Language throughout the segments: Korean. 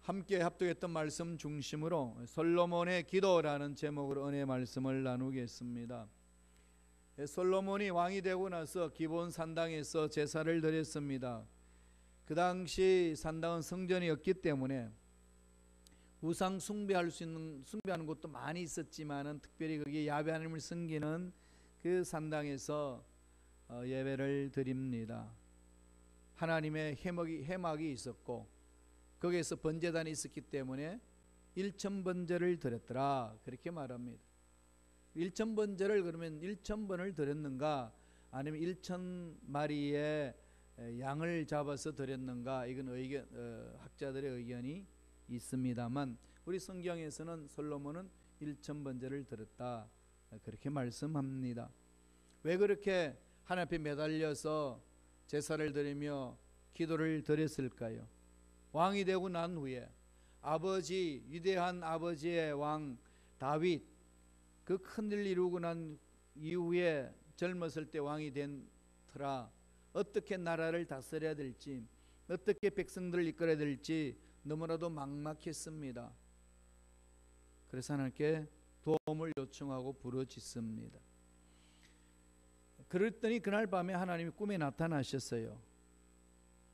함께 합독했던 말씀 중심으로 솔로몬의 기도라는 제목으로 은혜의 말씀을 나누겠습니다. 솔로몬이 왕이 되고 나서 기브온 산당에서 제사를 드렸습니다. 그 당시 산당은 성전이었기 때문에 우상 숭배하는 곳도 많이 있었지만은 특별히 거기 야훼 하나님을 섬기는 그 산당에서 예배를 드립니다. 하나님의 회막이 있었고 거기에서 번제단이 있었기 때문에 1000번제를 드렸더라, 그렇게 말합니다. 1000번제를 그러면 1000번을 드렸는가, 아니면 1000마리의 양을 잡아서 드렸는가, 이건 학자들의 의견이 있습니다만 우리 성경에서는 솔로몬은 1000번제를 드렸다, 그렇게 말씀합니다. 왜 그렇게 하나님 앞에 매달려서 제사를 드리며 기도를 드렸을까요? 왕이 되고 난 후에 위대한 아버지의 왕 다윗, 그 큰일 이루고 난 이후에 젊었을 때 왕이 된 터라 어떻게 나라를 다스려야 될지, 어떻게 백성들을 이끌어야 될지 너무나도 막막했습니다. 그래서 하나님께 도움을 요청하고 부르짖습니다. 그랬더니 그날 밤에 하나님이 꿈에 나타나셨어요.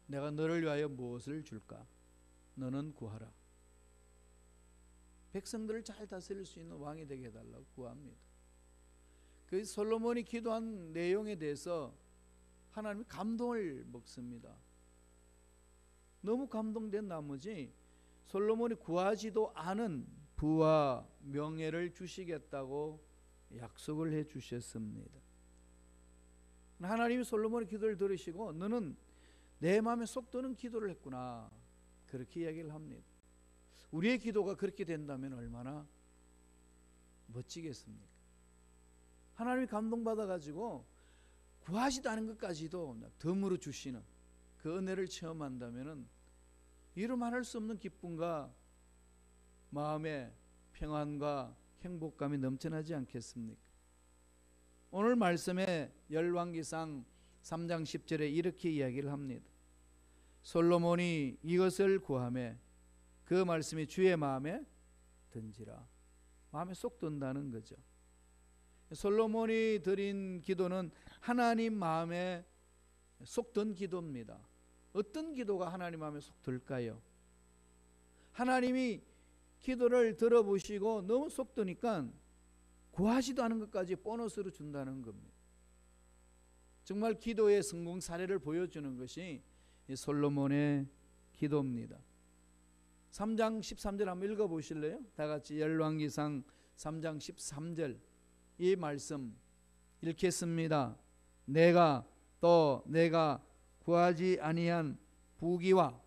내가 너를 위하여 무엇을 줄까? 너는 구하라. 백성들을 잘 다스릴 수 있는 왕이 되게 해달라고 구합니다. 그 솔로몬이 기도한 내용에 대해서 하나님이 감동을 먹습니다. 너무 감동된 나머지 솔로몬이 구하지도 않은 부와 명예를 주시겠다고 약속을 해 주셨습니다. 하나님이 솔로몬의 기도를 들으시고 너는 내 마음에 쏙 드는 기도를 했구나, 그렇게 이야기를 합니다. 우리의 기도가 그렇게 된다면 얼마나 멋지겠습니까? 하나님이 감동받아 가지고 구하지도 않은 것까지도 덤으로 주시는 그 은혜를 체험한다면 이루 말할 수 없는 기쁨과 마음의 평안과 행복감이 넘쳐나지 않겠습니까? 오늘 말씀에 열왕기상 3장 10절에 이렇게 이야기를 합니다. 솔로몬이 이것을 구하매 그 말씀이 주의 마음에 든지라. 마음에 쏙 든다는 거죠. 솔로몬이 드린 기도는 하나님 마음에 쏙 든 기도입니다. 어떤 기도가 하나님 마음에 쏙 들까요? 하나님이 기도를 들어보시고 너무 쏙 드니까 구하지도 않은 것까지 보너스로 준다는 겁니다. 정말 기도의 성공 사례를 보여주는 것이 솔로몬의 기도입니다. 3장 13절 한번 읽어보실래요? 다 같이 열왕기상 3장 13절 이 말씀 읽겠습니다. 내가 구하지 아니한 부귀와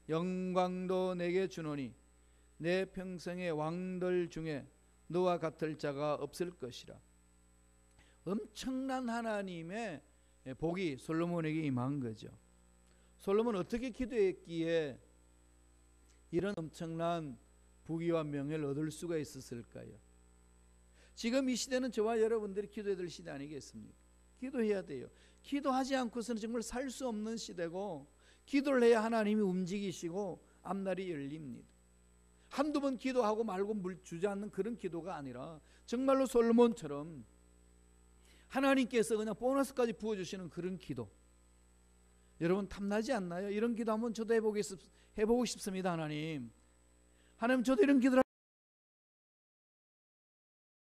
영광도 내게 주노니 내 평생의 왕들 중에 너와 같을 자가 없을 것이라. 엄청난 하나님의 복이 솔로몬에게 임한 거죠. 솔로몬은 어떻게 기도했기에 이런 엄청난 부귀와 명예를 얻을 수가 있었을까요? 지금 이 시대는 저와 여러분들이 기도해야 될 시대 아니겠습니까? 기도해야 돼요. 기도하지 않고서는 정말 살 수 없는 시대고, 기도를 해야 하나님이 움직이시고 앞날이 열립니다. 한두 번 기도하고 말고 물 주저앉는 그런 기도가 아니라 정말로 솔로몬처럼 하나님께서 그냥 보너스까지 부어주시는 그런 기도. 여러분 탐나지 않나요? 이런 기도 한번 저도 해보고 싶습니다. 하나님 저도 이런 기도를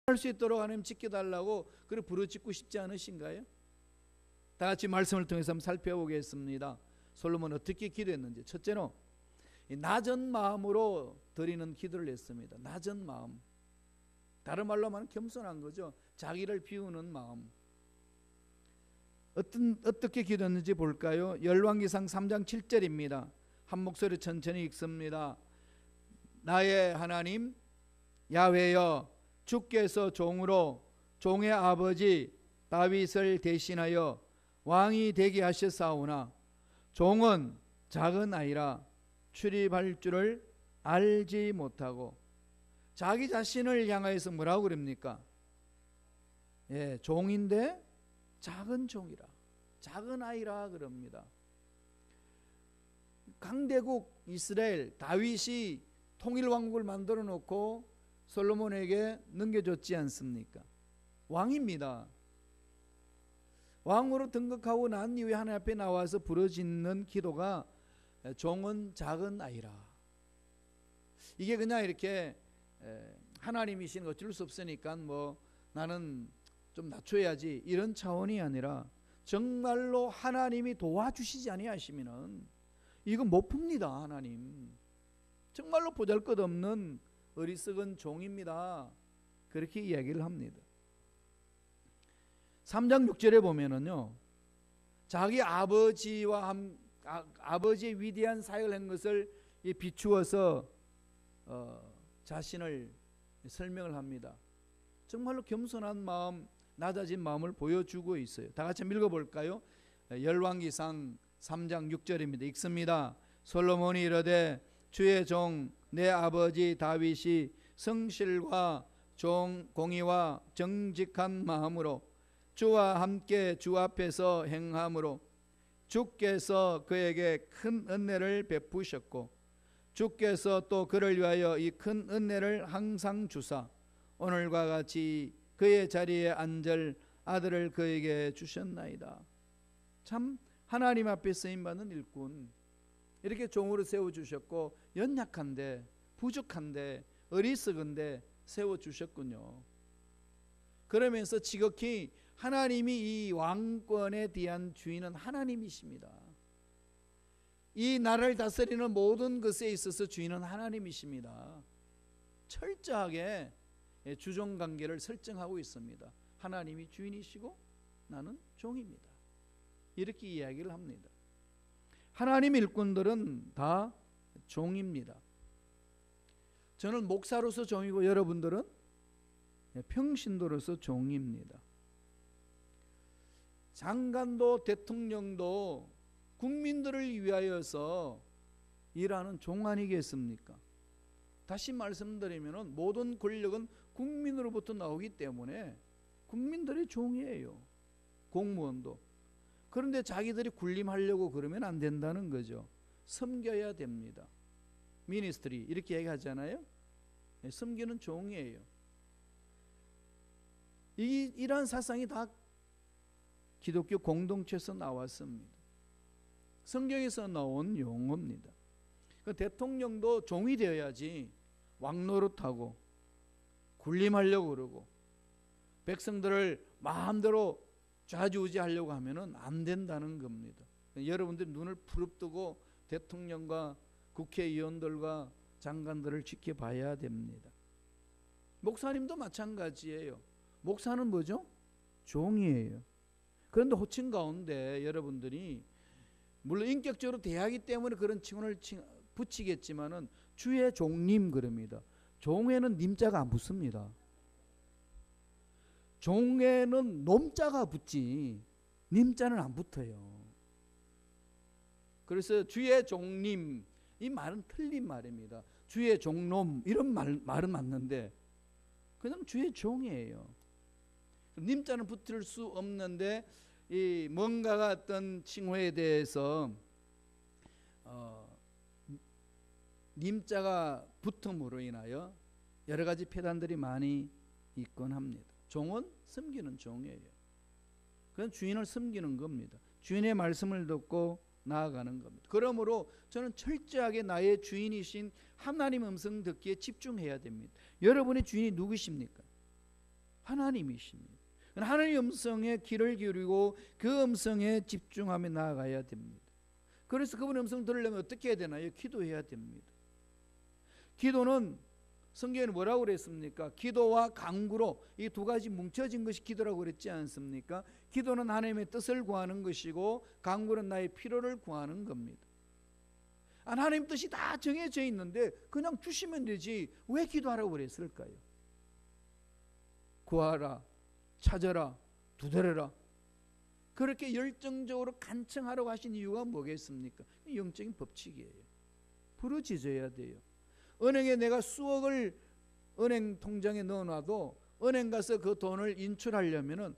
할 수 있도록 하나님 지켜달라고 그래 부르짖고 싶지 않으신가요? 다 같이 말씀을 통해서 한번 살펴보겠습니다. 솔로몬 어떻게 기도했는지. 첫째로 낮은 마음으로 드리는 기도를 했습니다. 낮은 마음, 다른 말로 하면 겸손한 거죠. 자기를 비우는 마음. 어떻게 기도했는지 볼까요? 열왕기상 3장 7절입니다. 한 목소리 천천히 읽습니다. 나의 하나님 야훼여, 주께서 종으로 종의 아버지 다윗을 대신하여 왕이 되게 하셨사오나 종은 작은 아이라 출입할 줄을 알지 못하고. 자기 자신을 향하여서 뭐라고 그럽니까? 종인데 작은 종이라, 작은 아이라 그럽니다. 강대국 이스라엘 다윗이 통일왕국을 만들어 놓고 솔로몬에게 넘겨줬지 않습니까? 왕입니다. 왕으로 등극하고 난 이후에 하나님 앞에 나와서 부르짖는 기도가 종은 작은 아이라. 이게 그냥 이렇게 하나님이신 어쩔 수 없으니까 뭐 나는 좀 낮춰야지 이런 차원이 아니라 정말로 하나님이 도와주시지 아니하시면은 이거 못 풉니다. 하나님 정말로 보잘것없는 어리석은 종입니다. 그렇게 이야기를 합니다. 3장 6절에 보면은요, 자기 아버지와 아버지의 위대한 사역을 한 것을 비추어서 자신을 설명을 합니다. 정말로 겸손한 마음, 낮아진 마음을 보여주고 있어요. 다 같이 한번 읽어볼까요? 열왕기상 3장 6절입니다. 읽습니다. 솔로몬이 이르되 주의 종 내 아버지 다윗이 성실과 공의와 정직한 마음으로 주와 함께 주 앞에서 행함으로 주께서 그에게 큰 은혜를 베푸셨고 주께서 또 그를 위하여 이 큰 은혜를 항상 주사 오늘과 같이 그의 자리에 앉을 아들을 그에게 주셨나이다. 참 하나님 앞에 쓰임받는 일꾼, 이렇게 종으로 세워주셨고 연약한데 부족한데 어리석은데 세워주셨군요. 그러면서 지극히 하나님이 이 왕권에 대한 주인은 하나님이십니다. 이 나라를 다스리는 모든 것에 있어서 주인은 하나님이십니다. 철저하게 주종관계를 설정하고 있습니다. 하나님이 주인이시고 나는 종입니다. 이렇게 이야기를 합니다. 하나님 일꾼들은 다 종입니다. 저는 목사로서 종이고 여러분들은 평신도로서 종입니다. 장관도 대통령도 국민들을 위하여서 일하는 종 아니겠습니까? 다시 말씀드리면 모든 권력은 국민으로부터 나오기 때문에 국민들의 종이에요. 공무원도. 그런데 자기들이 군림하려고 그러면 안 된다는 거죠. 섬겨야 됩니다. 미니스트리 이렇게 얘기하잖아요. 섬기는 종이에요. 이러한 사상이 다 기독교 공동체에서 나왔습니다. 성경에서 나온 용어입니다. 그 대통령도 종이 되어야지 왕 노릇하고 군림하려고 그러고 백성들을 마음대로 좌지우지하려고 하면은 안 된다는 겁니다. 여러분들 눈을 부릅뜨고 대통령과 국회의원들과 장관들을 지켜봐야 됩니다. 목사님도 마찬가지예요. 목사는 뭐죠? 종이에요. 그런데 호칭 가운데 여러분들이 물론 인격적으로 대하기 때문에 그런 칭호를 붙이겠지만은 주의 종님 그럽니다. 종에는 님자가 안 붙습니다. 종에는 놈자가 붙지 님자는 안 붙어요. 그래서 주의 종님 이 말은 틀린 말입니다. 주의 종놈 이런 말은 맞는데 그냥 주의 종이에요. 님자는 붙을 수 없는데 이 뭔가가 어떤 칭호에 대해서 님자가 붙음으로 인하여 여러 가지 폐단들이 많이 있곤 합니다. 종은 섬기는 종이에요. 그건 주인을 섬기는 겁니다. 주인의 말씀을 듣고 나아가는 겁니다. 그러므로 저는 철저하게 나의 주인이신 하나님 음성 듣기에 집중해야 됩니다. 여러분의 주인이 누구십니까? 하나님이십니다. 하나님의 음성에 귀를 기울이고 그 음성에 집중하며 나아가야 됩니다. 그래서 그분의 음성 들으려면 어떻게 해야 되나요? 기도해야 됩니다. 기도는 성경에는 뭐라고 그랬습니까? 기도와 간구로 이 두 가지 뭉쳐진 것이 기도라고 그랬지 않습니까? 기도는 하나님의 뜻을 구하는 것이고 간구는 나의 필요를 구하는 겁니다. 하나님 뜻이 다 정해져 있는데 그냥 주시면 되지 왜 기도하라고 그랬을까요? 구하라, 찾아라, 두드려라. 그렇게 열정적으로 간청하라고 하신 이유가 뭐겠습니까? 영적인 법칙이에요. 부르짖어야 돼요. 은행에 내가 수억을 은행 통장에 넣어놔도 은행 가서 그 돈을 인출하려면은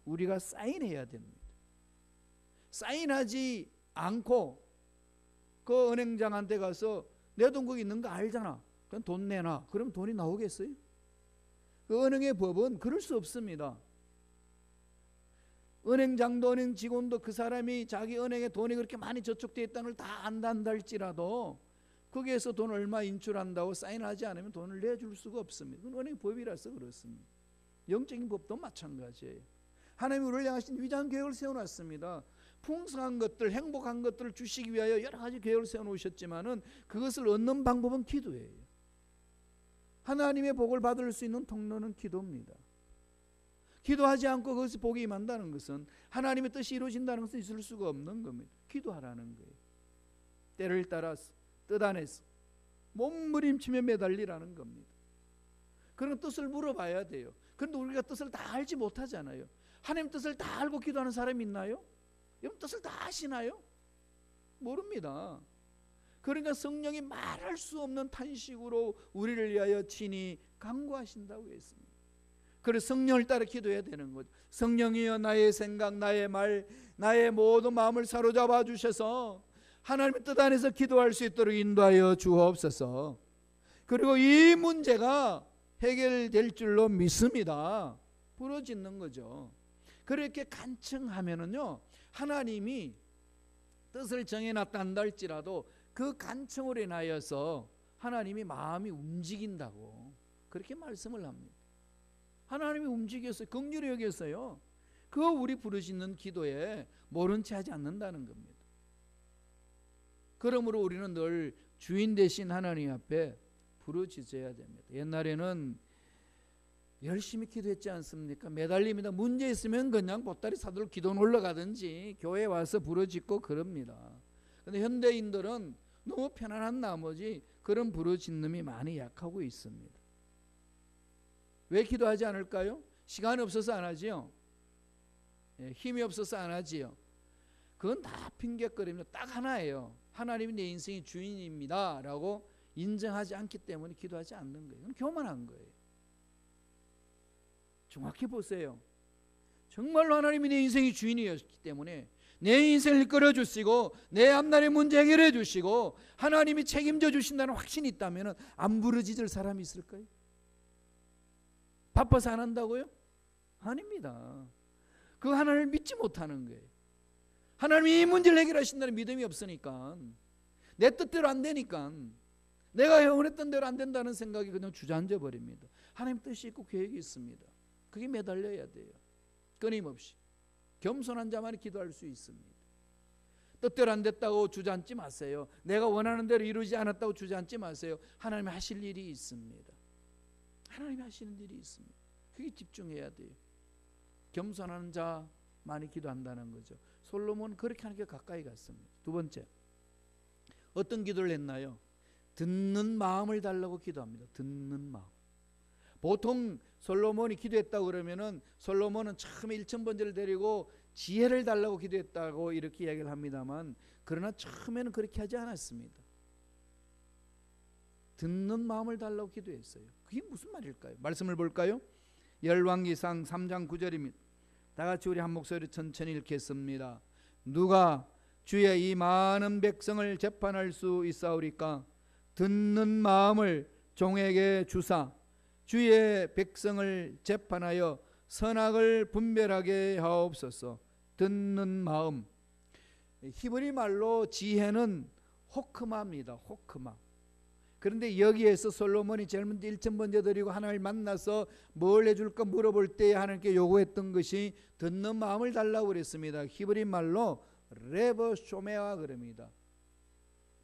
우리가 사인해야 됩니다. 사인하지 않고 그 은행장한테 가서 내 돈 거기 있는 거 알잖아. 그럼 돈 내놔. 그럼 돈이 나오겠어요? 그 은행의 법은 그럴 수 없습니다. 은행장도 은행 직원도 그 사람이 자기 은행에 돈이 그렇게 많이 저축되어 있다는 걸 다 안단다 할지라도 거기에서 돈 얼마 인출한다고 사인하지 않으면 돈을 내줄 수가 없습니다. 그건 은행 법이라서 그렇습니다. 영적인 법도 마찬가지예요. 하나님이 우리를 향하신 위대한 계획을 세워놨습니다. 풍성한 것들, 행복한 것들을 주시기 위하여 여러 가지 계획을 세워놓으셨지만은 그것을 얻는 방법은 기도예요. 하나님의 복을 받을 수 있는 통로는 기도입니다. 기도하지 않고 그것이 복이 임한다는 것은 하나님의 뜻이 이루어진다는 것은 있을 수가 없는 겁니다. 기도하라는 거예요. 때를 따라서 뜻 안에서 몸부림치며 매달리라는 겁니다. 그런 뜻을 물어봐야 돼요. 그런데 우리가 뜻을 다 알지 못하잖아요. 하나님 뜻을 다 알고 기도하는 사람이 있나요? 여러분 뜻을 다 아시나요? 모릅니다. 그러니까 성령이 말할 수 없는 탄식으로 우리를 위하여 친히 간구하신다고 했습니다. 그래서 성령을 따라 기도해야 되는 거죠. 성령이여 나의 생각, 나의 말, 나의 모든 마음을 사로잡아 주셔서 하나님의 뜻 안에서 기도할 수 있도록 인도하여 주옵소서. 그리고 이 문제가 해결될 줄로 믿습니다. 부러지는 거죠. 그렇게 간청하면은요, 하나님이 뜻을 정해놨다 할지라도 그 간청으로 인하여서 하나님이 마음이 움직인다고 그렇게 말씀을 합니다. 하나님이 움직였어요. 긍휼히 여겼어요. 그 우리 부르짖는 기도에 모른 채 하지 않는다는 겁니다. 그러므로 우리는 늘 주인 되신 하나님 앞에 부르짖어야 됩니다. 옛날에는 열심히 기도했지 않습니까? 매달립니다. 문제 있으면 그냥 보따리 사들고 기도 놀러 가든지 교회에 와서 부르짖고 그럽니다. 그런데 현대인들은 너무 편안한 나머지 그런 부르짖음이 많이 약하고 있습니다. 왜 기도하지 않을까요? 시간이 없어서 안 하지요. 힘이 없어서 안 하지요. 그건 다 핑계거리입니다. 딱 하나예요. 하나님이 내 인생의 주인입니다 라고 인정하지 않기 때문에 기도하지 않는 거예요. 그건 교만한 거예요. 정확히 보세요. 정말로 하나님이 내 인생의 주인이었기 때문에 내 인생을 이끌어 주시고 내 앞날의 문제 해결해 주시고 하나님이 책임져 주신다는 확신이 있다면 안 부르짖을 사람이 있을까요? 바빠서 안 한다고요? 아닙니다. 그 하나님을 믿지 못하는 거예요. 하나님이 이 문제를 해결하신다는 믿음이 없으니까, 내 뜻대로 안 되니까, 내가 원했던 대로 안 된다는 생각이 그냥 주저앉아 버립니다. 하나님 뜻이 있고 계획이 있습니다. 그게 매달려야 돼요. 끊임없이 겸손한 자만이 기도할 수 있습니다. 뜻대로 안 됐다고 주저앉지 마세요. 내가 원하는 대로 이루지 않았다고 주저앉지 마세요. 하나님이 하실 일이 있습니다. 하나님이 하시는 일이 있습니다. 그게 집중해야 돼요. 겸손한 자만이 기도한다는 거죠. 솔로몬은 그렇게 하는 게 가까이 갔습니다. 두 번째, 어떤 기도를 했나요? 듣는 마음을 달라고 기도합니다. 듣는 마음. 보통 솔로몬이 기도했다고 그러면은 솔로몬은 처음에 1000번제를 드리고 지혜를 달라고 기도했다고 이렇게 이야기를 합니다만, 그러나 처음에는 그렇게 하지 않았습니다. 듣는 마음을 달라고 기도했어요. 그게 무슨 말일까요? 말씀을 볼까요? 열왕기상 3장 9절입니다. 다 같이 우리 한 목소리 천천히 읽겠습니다. 누가 주의 이 많은 백성을 재판할 수 있사오리까? 듣는 마음을 종에게 주사 주의 백성을 재판하여 선악을 분별하게 하옵소서. 듣는 마음. 히브리 말로 지혜는 호크마입니다. 호크마. 그런데 여기에서 솔로몬이 제일 먼저 1000번제 드리고 하나님을 만나서 뭘 해줄까 물어볼 때 하나님께 요구했던 것이 듣는 마음을 달라고 그랬습니다. 히브리 말로 레버 쇼메아 그럽니다.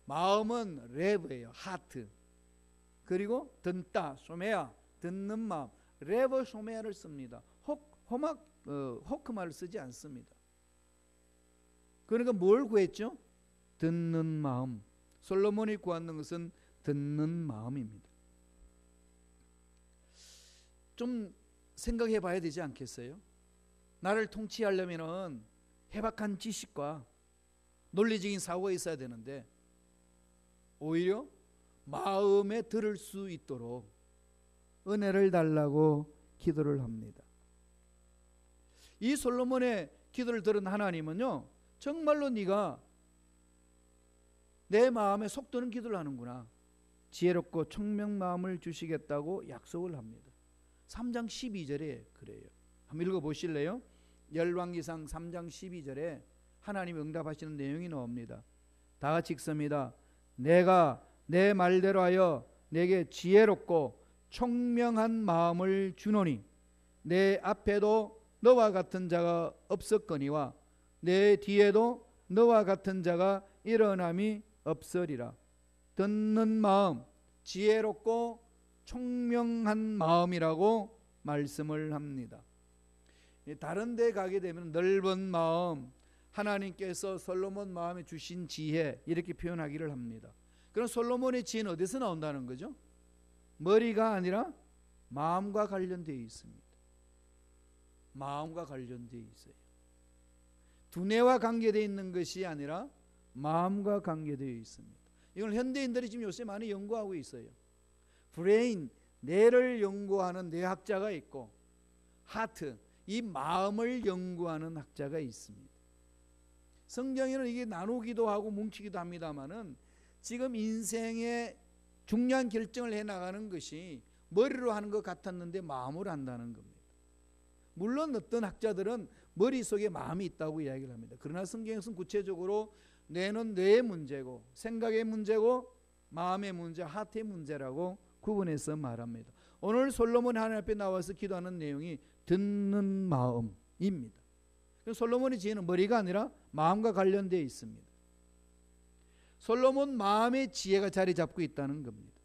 마음은 레버예요. 하트. 그리고 듣다 쇼메아 듣는 마음. 레버 쇼메아를 씁니다. 호크마를 쓰지 않습니다. 그러니까 뭘 구했죠? 듣는 마음. 솔로몬이 구하는 것은 듣는 마음입니다. 좀 생각해 봐야 되지 않겠어요? 나를 통치하려면 해박한 지식과 논리적인 사고가 있어야 되는데 오히려 마음에 들을 수 있도록 은혜를 달라고 기도를 합니다. 이 솔로몬의 기도를 들은 하나님은요, 정말로 네가 내 마음에 속도는 기도를 하는구나. 지혜롭고 총명 마음을 주시겠다고 약속을 합니다. 3장 12절에 그래요. 한번 읽어보실래요? 열왕기상 3장 12절에 하나님이 응답하시는 내용이 나옵니다. 다 같이 읽습니다. 내가 내 말대로 하여 내게 지혜롭고 총명한 마음을 주노니 내 앞에도 너와 같은 자가 없었거니와 내 뒤에도 너와 같은 자가 일어남이 없으리라. 듣는 마음, 지혜롭고 총명한 마음이라고 말씀을 합니다. 다른 데 가게 되면 넓은 마음, 하나님께서 솔로몬 마음에 주신 지혜 이렇게 표현하기를 합니다. 그럼 솔로몬의 지혜는 어디서 나온다는 거죠? 머리가 아니라 마음과 관련되어 있습니다. 마음과 관련되어 있어요. 두뇌와 관계되어 있는 것이 아니라 마음과 관계되어 있습니다. 이걸 현대인들이 지금 요새 많이 연구하고 있어요. 브레인, 뇌를 연구하는 뇌학자가 있고 하트, 이 마음을 연구하는 학자가 있습니다. 성경에는 이게 나누기도 하고 뭉치기도 합니다만은 지금 인생의 중요한 결정을 해나가는 것이 머리로 하는 것 같았는데 마음으로 한다는 겁니다. 물론 어떤 학자들은 머릿속에 마음이 있다고 이야기를 합니다. 그러나 성경에서는 구체적으로 뇌는 뇌의 문제고 생각의 문제고 마음의 문제, 하트의 문제라고 구분해서 말합니다. 오늘 솔로몬이 하나님 앞에 나와서 기도하는 내용이 듣는 마음입니다. 솔로몬의 지혜는 머리가 아니라 마음과 관련되어 있습니다. 솔로몬 마음의 지혜가 자리 잡고 있다는 겁니다.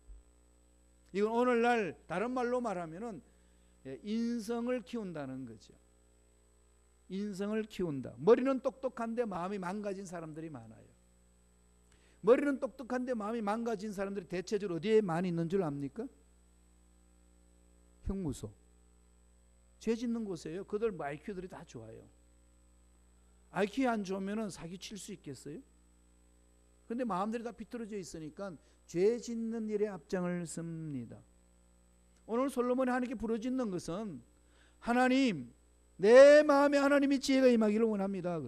이건 오늘날 다른 말로 말하면은 인성을 키운다는 거죠. 인성을 키운다. 머리는 똑똑한데 마음이 망가진 사람들이 많아요. 머리는 똑똑한데 마음이 망가진 사람들이 대체적으로 어디에 많이 있는 줄 압니까? 형무소, 죄 짓는 곳이에요. 그들 IQ들이 다 좋아요. IQ 안 좋으면 사기 칠 수 있겠어요? 근데 마음들이 다 비뚤어져 있으니까 죄 짓는 일에 앞장을 씁니다. 오늘 솔로몬이 하나님께 부르짖는 것은 하나님, 내 마음에 하나님의 지혜가 임하기를 원합니다.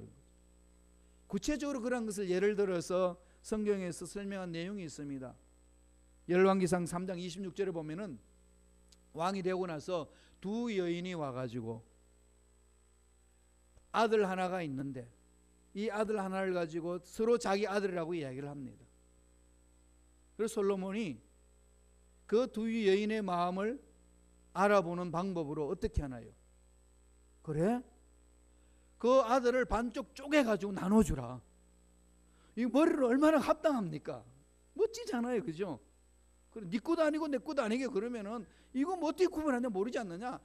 구체적으로 그런 것을 예를 들어서 성경에서 설명한 내용이 있습니다. 열왕기상 3장 26절에 보면은 왕이 되고 나서 두 여인이 와가지고 아들 하나가 있는데 이 아들 하나를 가지고 서로 자기 아들이라고 이야기를 합니다. 그래서 솔로몬이 그 두 여인의 마음을 알아보는 방법으로 어떻게 하나요? 그래? 그 아들을 반쪽 쪼개가지고 나눠주라. 이 머리를 얼마나 합당합니까? 멋지잖아요, 그죠? 그래, 네 것도 아니고 내 것도 아니게 그러면은 이거 뭐 어떻게 구분하냐 모르지 않느냐?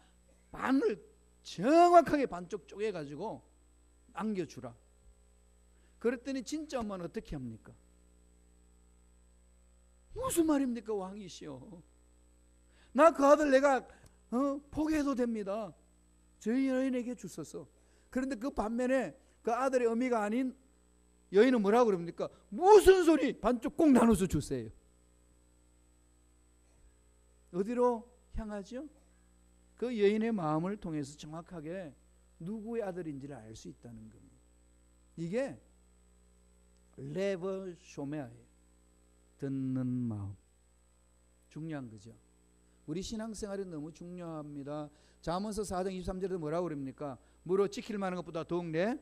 반을 정확하게 반쪽 쪼개가지고 남겨주라. 그랬더니 진짜 엄마는 어떻게 합니까? 무슨 말입니까, 왕이시여? 나 그 아들 내가 포기해도 됩니다. 저희 여인에게 주소서. 그런데 그 반면에 그 아들의 어미가 아닌 여인은 뭐라고 그럽니까? 무슨 소리? 반쪽 꼭 나눠서 주세요. 어디로 향하죠? 그 여인의 마음을 통해서 정확하게 누구의 아들인지를 알 수 있다는 겁니다. 이게 레버 쇼메아예요. 듣는 마음. 중요한 거죠. 우리 신앙생활이 너무 중요합니다. 잠언서 4장 23절에 뭐라고 그럽니까? 무릇 지킬 만한 것보다 더욱 내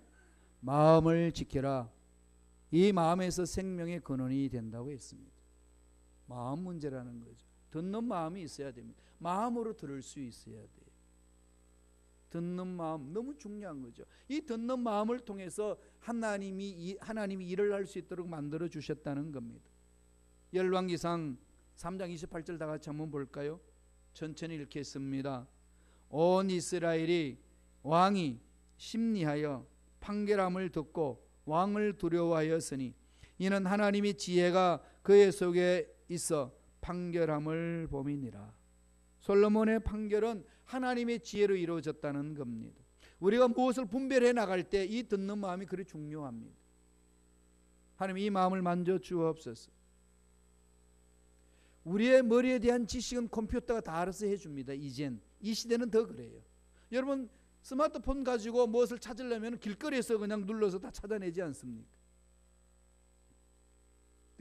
마음을 지켜라. 이 마음에서 생명의 근원이 된다고 했습니다. 마음 문제라는 거죠. 듣는 마음이 있어야 됩니다. 마음으로 들을 수 있어야 돼요. 듣는 마음 너무 중요한 거죠. 이 듣는 마음을 통해서 하나님이 일을 할 수 있도록 만들어 주셨다는 겁니다. 열왕기상 3장 28절 다 같이 한번 볼까요? 천천히 읽겠습니다. 온 이스라엘이 왕이 심리하여 판결함을 듣고 왕을 두려워하였으니 이는 하나님의 지혜가 그의 속에 있어 판결함을 봄이니라. 솔로몬의 판결은 하나님의 지혜로 이루어졌다는 겁니다. 우리가 무엇을 분별해 나갈 때 이 듣는 마음이 그리 중요합니다. 하나님 이 마음을 만져 주옵소서. 우리의 머리에 대한 지식은 컴퓨터가 다 알아서 해줍니다. 이젠 이 시대는 더 그래요. 여러분 스마트폰 가지고 무엇을 찾으려면 길거리에서 그냥 눌러서 다 찾아내지 않습니까?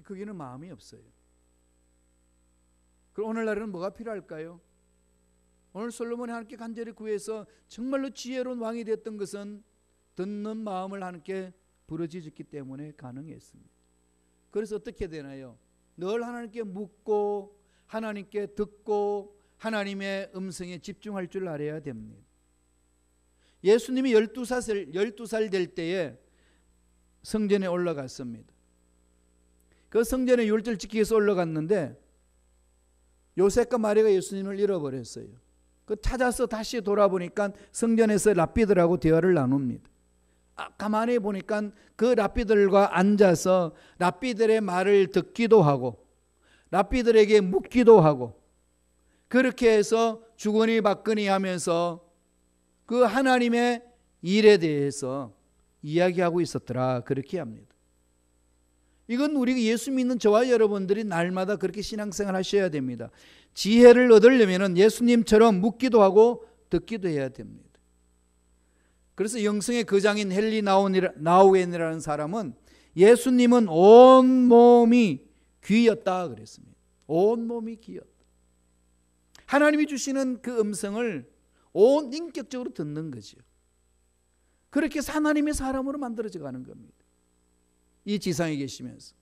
거기는 마음이 없어요. 그럼 오늘날에는 뭐가 필요할까요? 오늘 솔로몬이 하나님께 간절히 구해서 정말로 지혜로운 왕이 됐던 것은 듣는 마음을 하나님께 부르짖었기 때문에 가능했습니다. 그래서 어떻게 되나요? 늘 하나님께 묻고 하나님께 듣고 하나님의 음성에 집중할 줄 알아야 됩니다. 예수님이 12살 될 때에 성전에 올라갔습니다. 그 성전에 율절 지키기 위해서 올라갔는데 요셉과 마리아가 예수님을 잃어버렸어요. 그 찾아서 다시 돌아보니까 성전에서 랍비들하고 대화를 나눕니다. 가만히 보니까 그 랍비들과 앉아서 랍비들의 말을 듣기도 하고 랍비들에게 묻기도 하고 그렇게 해서 주거니 받거니 하면서 그 하나님의 일에 대해서 이야기하고 있었더라. 그렇게 합니다. 이건 우리가 예수 믿는 저와 여러분들이 날마다 그렇게 신앙생활 하셔야 됩니다. 지혜를 얻으려면 예수님처럼 묻기도 하고 듣기도 해야 됩니다. 그래서 영성의 거장인 헨리 나우엔이라는 사람은 예수님은 온몸이 귀였다 그랬습니다. 온몸이 귀였다. 하나님이 주시는 그 음성을 온 인격적으로 듣는 거죠. 그렇게 해서 하나님의 사람으로 만들어져 가는 겁니다. 이 지상에 계시면서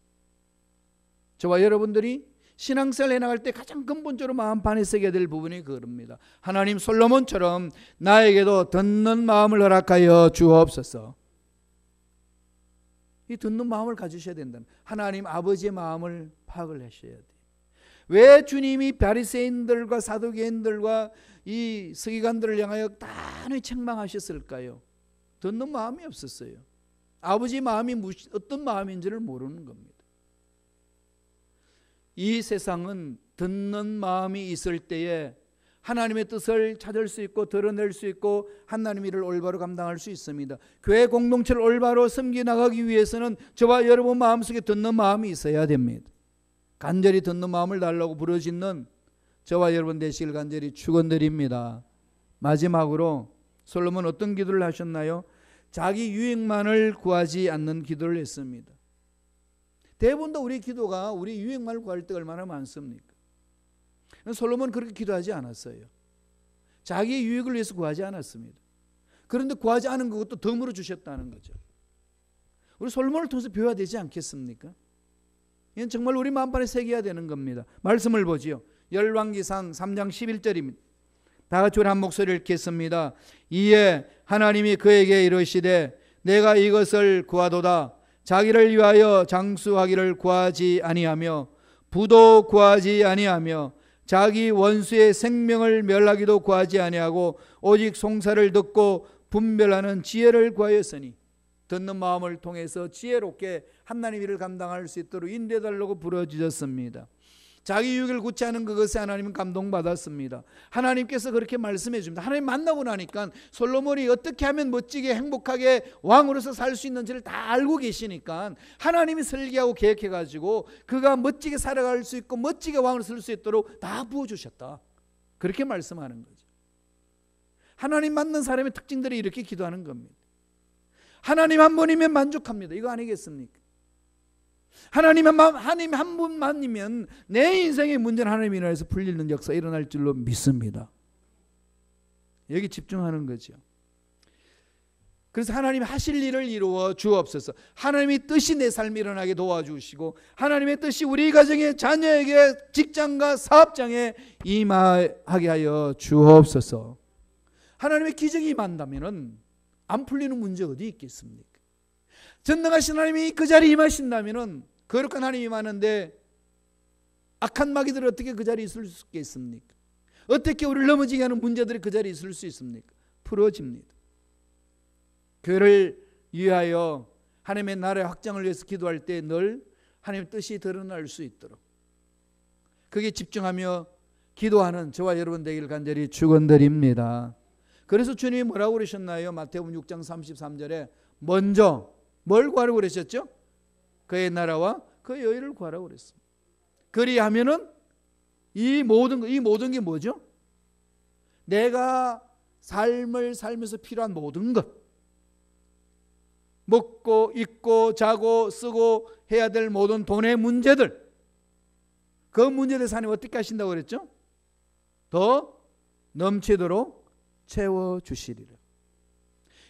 저와 여러분들이 신앙생활 해나갈 때 가장 근본적으로 마음판에 새겨야 될 부분이 그럽니다. 하나님 솔로몬처럼 나에게도 듣는 마음을 허락하여 주옵소서. 이 듣는 마음을 가지셔야 된다는 하나님 아버지의 마음을 파악을 하셔야 돼요. 왜 주님이 바리새인들과 사두개인들과 이 서기관들을 향하여 단호히 책망하셨을까요? 듣는 마음이 없었어요. 아버지의 마음이 어떤 마음인지를 모르는 겁니다. 이 세상은 듣는 마음이 있을 때에 하나님의 뜻을 찾을 수 있고 드러낼 수 있고 하나님의 일을 올바로 감당할 수 있습니다. 교회 공동체를 올바로 섬겨 나가기 위해서는 저와 여러분 마음속에 듣는 마음이 있어야 됩니다. 간절히 듣는 마음을 달라고 부르짖는 저와 여러분 되시길 간절히 축원드립니다. 마지막으로 솔로몬 어떤 기도를 하셨나요? 자기 유익만을 구하지 않는 기도를 했습니다. 대부분 다 우리 기도가 우리 유익만을 구할 때가 얼마나 많습니까? 솔로몬은 그렇게 기도하지 않았어요. 자기의 유익을 위해서 구하지 않았습니다. 그런데 구하지 않은 것도 덤으로 주셨다는 거죠. 우리 솔로몬을 통해서 배워야 되지 않겠습니까? 이건 정말 우리 마음판에 새겨야 되는 겁니다. 말씀을 보지요. 열왕기상 3장 11절입니다. 다 같이 우리 한 목소리를 읽겠습니다. 이에 하나님이 그에게 이르시되 내가 이것을 구하도다. 자기를 위하여 장수하기를 구하지 아니하며 부도 구하지 아니하며 자기 원수의 생명을 멸하기도 구하지 아니하고 오직 송사를 듣고 분별하는 지혜를 구하였으니 듣는 마음을 통해서 지혜롭게 하나님의 일을 감당할 수 있도록 인도해달라고 부르짖었습니다. 자기 유익을 구치 하는 그것에 하나님은 감동받았습니다. 하나님께서 그렇게 말씀해 줍니다. 하나님 만나고 나니까 솔로몬이 어떻게 하면 멋지게 행복하게 왕으로서 살 수 있는지를 다 알고 계시니까 하나님이 설계하고 계획해가지고 그가 멋지게 살아갈 수 있고 멋지게 왕으로 설 수 있도록 다 부어주셨다. 그렇게 말씀하는 거죠. 하나님 만난 사람의 특징들이 이렇게 기도하는 겁니다. 하나님 한 분이면 만족합니다. 이거 아니겠습니까? 하나님 한 분만이면 내 인생의 문제는 하나님 인하여서 풀리는 역사 일어날 줄로 믿습니다. 여기 집중하는 거죠. 그래서 하나님 하실 일을 이루어 주옵소서. 하나님의 뜻이 내 삶에 일어나게 도와주시고 하나님의 뜻이 우리 가정의 자녀에게 직장과 사업장에 임하게 하여 주옵소서. 하나님의 기적이 임한다면 안 풀리는 문제 어디 있겠습니까? 전능하신 하나님이 그 자리에 임하신다면 거룩한 하나님이 임하는데 악한 마귀들이 어떻게 그 자리에 있을 수 있겠습니까? 어떻게 우리를 넘어지게 하는 문제들이 그 자리에 있을 수 있습니까? 풀어집니다. 교회를 위하여 하나님의 나라의 확장을 위해서 기도할 때 늘 하나님의 뜻이 드러날 수 있도록 거기에 집중하며 기도하는 저와 여러분 되기를 간절히 축원드립니다. 그래서 주님이 뭐라고 그러셨나요? 마태복음 6장 33절에 먼저 뭘 구하라고 그러셨죠? 그의 나라와 그의 의를 구하라고 그랬습니다. 그리하면은 이 모든 게 뭐죠? 내가 삶을 살면서 필요한 모든 것, 먹고 입고 자고 쓰고 해야 될 모든 돈의 문제들, 그 문제들 하나님 어떻게 하신다고 그랬죠? 더 넘치도록 채워주시리라.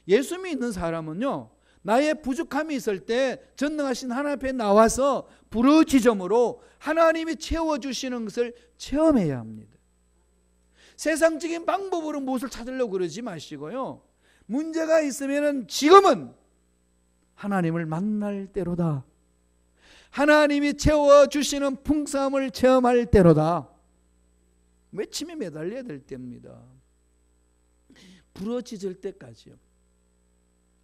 예수 믿는 사람은요, 나의 부족함이 있을 때 전능하신 하나님 앞에 나와서 부르짖음으로 하나님이 채워주시는 것을 체험해야 합니다. 세상적인 방법으로 무엇을 찾으려고 그러지 마시고요, 문제가 있으면 지금은 하나님을 만날 때로다. 하나님이 채워주시는 풍성함을 체험할 때로다. 외침에 매달려야 될 때입니다. 부르짖을 때까지요.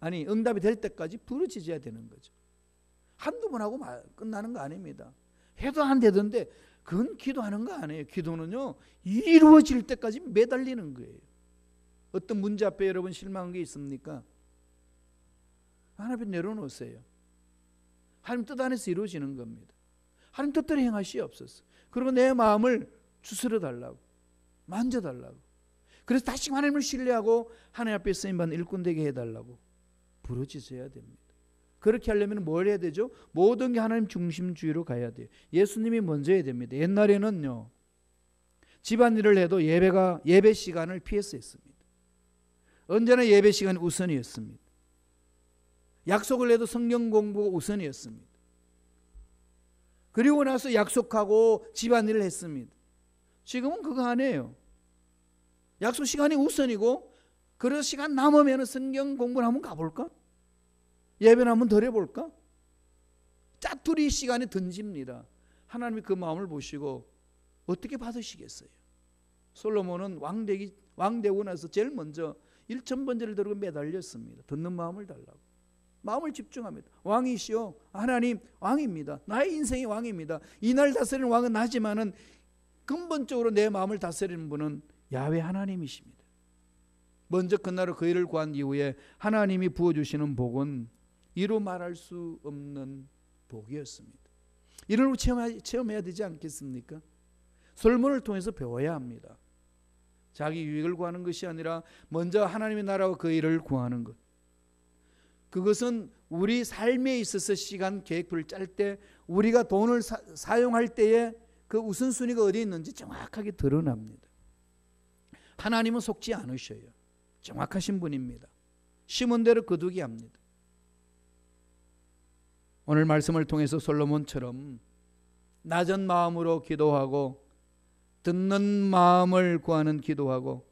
아니, 응답이 될 때까지 부르짖어야 되는 거죠. 한두 번 하고 끝나는 거 아닙니다. 해도 안 되던데 그건 기도하는 거 아니에요. 기도는요, 이루어질 때까지 매달리는 거예요. 어떤 문제 앞에 여러분 실망한 게 있습니까? 하나님 내려놓으세요. 하나님 뜻 안에서 이루어지는 겁니다. 하나님 뜻대로 행하시옵소서. 그리고 내 마음을 추스려 달라고, 만져달라고. 그래서 다시 하나님을 신뢰하고 하나님 앞에 쓰임받는 일꾼 되게 해달라고 부르짖어야 됩니다. 그렇게 하려면 뭘 해야 되죠? 모든 게 하나님 중심주의로 가야 돼요. 예수님이 먼저 해야 됩니다. 옛날에는요, 집안일을 해도 예배 시간을 피해서 했습니다. 언제나 예배 시간이 우선이었습니다. 약속을 해도 성경 공부가 우선이었습니다. 그리고 나서 약속하고 집안일을 했습니다. 지금은 그거 아니에요. 약속 시간이 우선이고, 그래서 시간 남으면 성경 공부를 한번 가볼까? 예배를 한번 더 해볼까? 짜투리 시간에 던집니다. 하나님이 그 마음을 보시고 어떻게 받으시겠어요? 솔로몬은 왕 되고 나서 제일 먼저 1000번제를 들고 매달렸습니다. 듣는 마음을 달라고. 마음을 집중합니다. 왕이시오, 하나님 왕입니다. 나의 인생이 왕입니다. 이날 다스리는 왕은 나지만은 근본적으로 내 마음을 다스리는 분은 야훼 하나님이십니다. 먼저 그날을 그 일을 구한 이후에 하나님이 부어주시는 복은 이루 말할 수 없는 복이었습니다. 이를 체험해야 되지 않겠습니까? 솔로몬을 통해서 배워야 합니다. 자기 유익을 구하는 것이 아니라 먼저 하나님의 나라와 그 일을 구하는 것. 그것은 우리 삶에 있어서 시간 계획표를 짤 때 우리가 돈을 사용할 때에 그 우선순위가 어디 있는지 정확하게 드러납니다. 하나님은 속지 않으셔요. 정확하신 분입니다. 심은 대로 거두게 합니다. 오늘 말씀을 통해서 솔로몬처럼 낮은 마음으로 기도하고 듣는 마음을 구하는 기도하고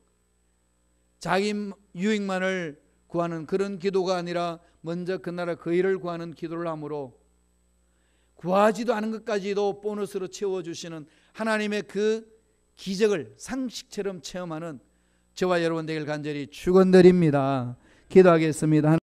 자기 유익만을 구하는 그런 기도가 아니라 먼저 그 나라 그 일을 구하는 기도를 함으로 구하지도 않은 것까지도 보너스로 채워주시는 하나님의 그 기적을 상식처럼 체험하는 저와 여러분 되길 간절히 축원드립니다. 기도하겠습니다.